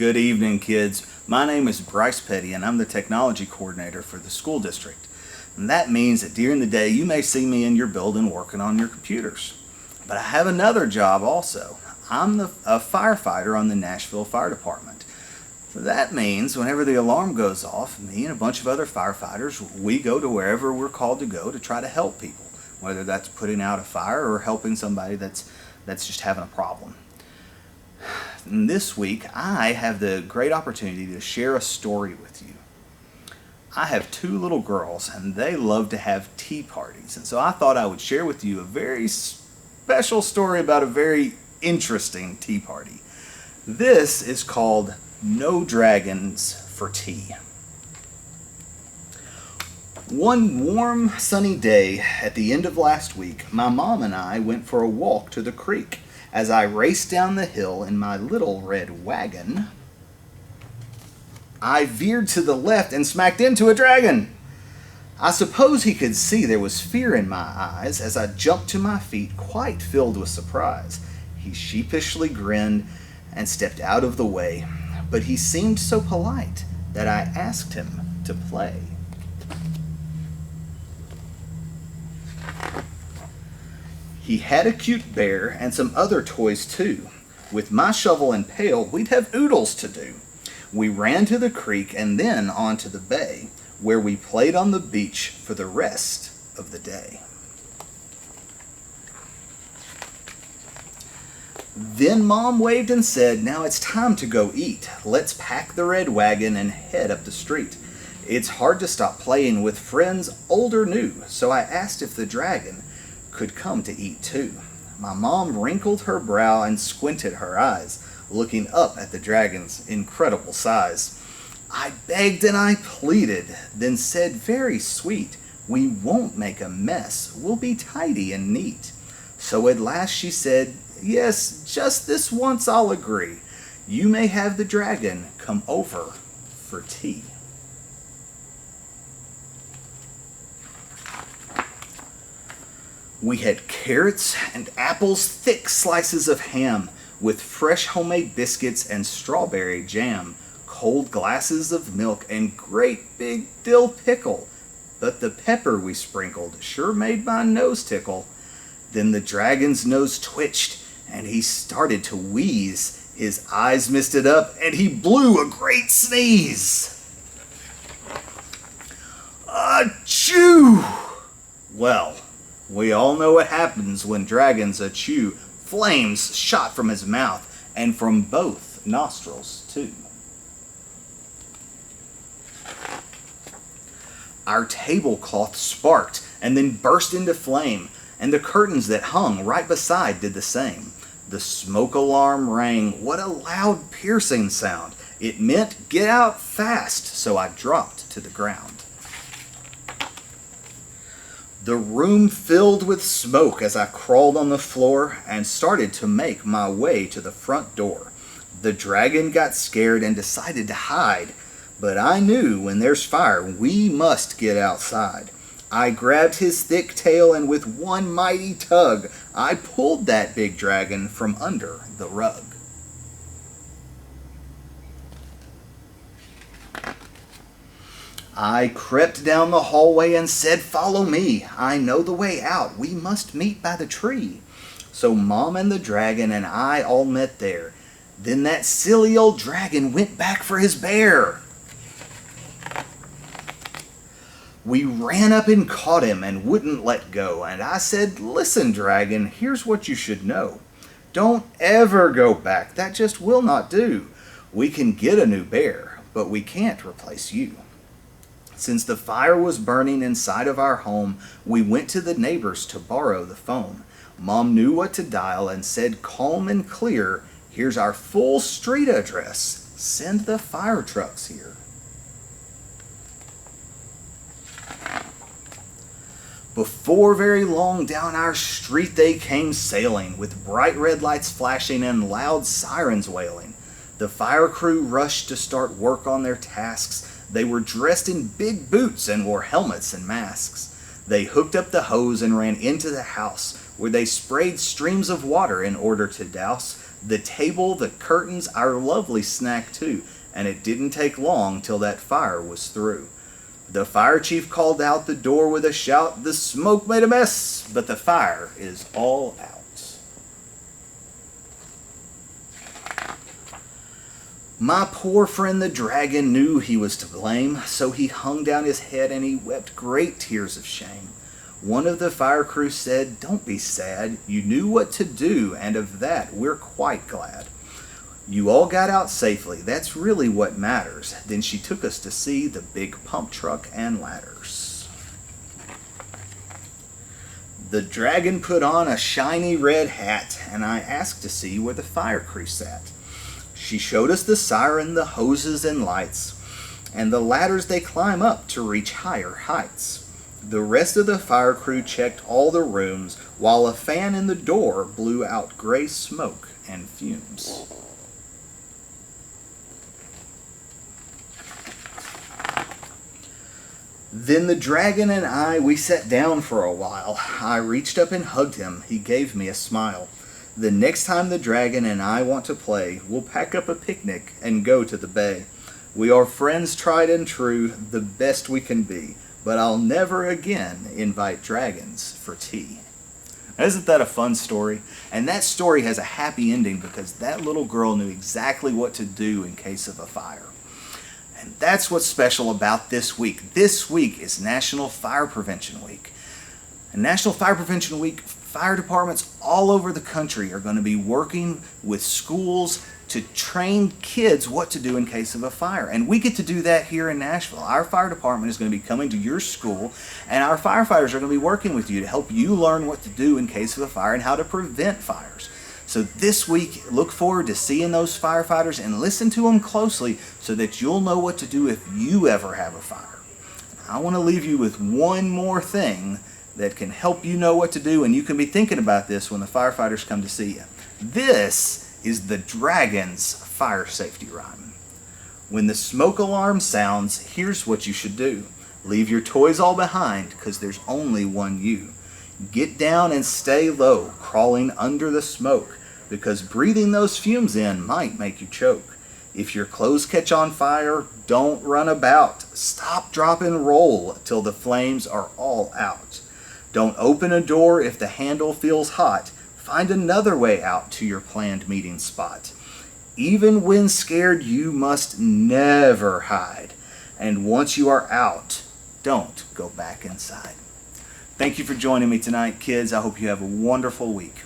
Good evening, kids. My name is Bryce Petty, and I'm the technology coordinator for the school district. And that means that during the day you may see me in your building working on your computers. But I have another job also. I'm a firefighter on the Nashville Fire Department. So that means whenever the alarm goes off, me and a bunch of other firefighters, we go to wherever we're called to go to try to help people, whether that's putting out a fire or helping somebody that's just having a problem. And this week, I have the great opportunity to share a story with you. I have two little girls, and they love to have tea parties. And so I thought I would share with you a very special story about a very interesting tea party. This is called No Dragons for Tea. One warm, sunny day at the end of last week, my mom and I went for a walk to the creek. As I raced down the hill in my little red wagon, I veered to the left and smacked into a dragon. I suppose he could see there was fear in my eyes as I jumped to my feet, quite filled with surprise. He sheepishly grinned and stepped out of the way, but he seemed so polite that I asked him to play. He had a cute bear and some other toys too. With my shovel and pail, we'd have oodles to do. We ran to the creek and then on to the bay, where we played on the beach for the rest of the day. Then Mom waved and said, "Now it's time to go eat. Let's pack the red wagon and head up the street." It's hard to stop playing with friends old or new, so I asked if the dragon could come to eat too. My mom wrinkled her brow and squinted her eyes, looking up at the dragon's incredible size. I begged and I pleaded, then said very sweet, "We won't make a mess, we'll be tidy and neat." So at last she said, "Yes, just this once I'll agree. You may have the dragon come over for tea." We had carrots and apples, thick slices of ham, with fresh homemade biscuits and strawberry jam, cold glasses of milk, and great big dill pickle. But the pepper we sprinkled sure made my nose tickle. Then the dragon's nose twitched, and he started to wheeze. His eyes misted up, and he blew a great sneeze. Achoo! Well, we all know what happens when dragons achoo. Flames shot from his mouth and from both nostrils too. Our tablecloth sparked and then burst into flame, and the curtains that hung right beside did the same. The smoke alarm rang. What a loud, piercing sound. It meant get out fast, so I dropped to the ground. The room filled with smoke as I crawled on the floor and started to make my way to the front door. The dragon got scared and decided to hide, but I knew when there's fire, we must get outside. I grabbed his thick tail and with one mighty tug, I pulled that big dragon from under the rug. I crept down the hallway and said, "Follow me. I know the way out. We must meet by the tree." So Mom and the dragon and I all met there. Then that silly old dragon went back for his bear. We ran up and caught him and wouldn't let go. And I said, "Listen, dragon, here's what you should know. Don't ever go back. That just will not do. We can get a new bear, but we can't replace you." Since the fire was burning inside of our home, we went to the neighbors to borrow the phone. Mom knew what to dial and said calm and clear, "Here's our full street address. Send the fire trucks here." Before very long, down our street they came sailing, with bright red lights flashing and loud sirens wailing. The fire crew rushed to start work on their tasks. They were dressed in big boots and wore helmets and masks. They hooked up the hose and ran into the house, where they sprayed streams of water in order to douse The table, the curtains, our lovely snack too, and it didn't take long till that fire was through. The fire chief called out the door with a shout, the smoke made a mess, but the fire is all out. My poor friend the dragon knew he was to blame, so he hung down his head and he wept great tears of shame. One of the fire crew said, "Don't be sad, you knew what to do, and of that we're quite glad. You all got out safely, that's really what matters." Then she took us to see the big pump truck and ladders. The dragon put on a shiny red hat, and I asked to see where the fire crew sat. She showed us the siren, the hoses and lights, and the ladders they climb up to reach higher heights. The rest of the fire crew checked all the rooms, while a fan in the door blew out gray smoke and fumes. Then the dragon and I, we sat down for a while. I reached up and hugged him. He gave me a smile. The next time the dragon and I want to play, we'll pack up a picnic and go to the bay. We are friends tried and true, the best we can be, but I'll never again invite dragons for tea. Isn't that a fun story? And that story has a happy ending because that little girl knew exactly what to do in case of a fire. And that's what's special about this week. This week is National Fire Prevention Week. And National Fire Prevention Week, fire departments all over the country are going to be working with schools to train kids what to do in case of a fire. And we get to do that here in Nashville. Our fire department is going to be coming to your school, and our firefighters are going to be working with you to help you learn what to do in case of a fire and how to prevent fires. So this week, look forward to seeing those firefighters and listen to them closely so that you'll know what to do if you ever have a fire. I want to leave you with one more thing that can help you know what to do, and you can be thinking about this when the firefighters come to see you. This is the dragon's fire safety rhyme. When the smoke alarm sounds, here's what you should do. Leave your toys all behind, because there's only one you. Get down and stay low, crawling under the smoke, because breathing those fumes in might make you choke. If your clothes catch on fire, don't run about. Stop, drop, and roll till the flames are all out. Don't open a door if the handle feels hot. Find another way out to your planned meeting spot. Even when scared, you must never hide. And once you are out, don't go back inside. Thank you for joining me tonight, kids. I hope you have a wonderful week.